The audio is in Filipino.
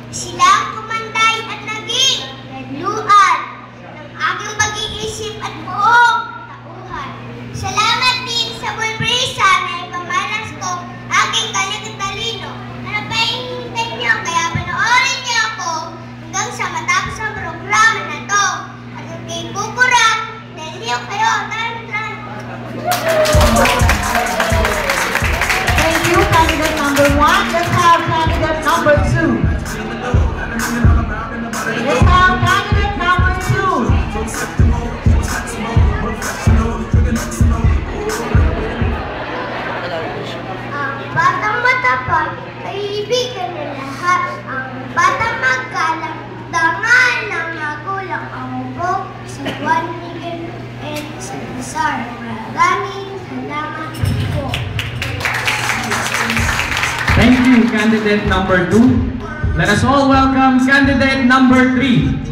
Sila ang kumanday at naging renluan ng aking pag-iisip at buong tauhan. Salamat din sa bulprisa na ipamalas ko aking talino. Ano pa hinihintay niyo? Kaya panoorin niyo ako hanggang sa matapos ang programa na to. At hindi kukurang dahil niyo kayo. Thank you, candidate number 1. Let's have candidate number 2. Let's have candidate number 2. Ang batang matapat, kaibigan ng lahat. Ang batang magalang, dangal ng magulang. Ang buk sa Juan Miguel and Salazar. Maraming salamat po. Thank you, candidate number 2. Let us all welcome candidate number 3.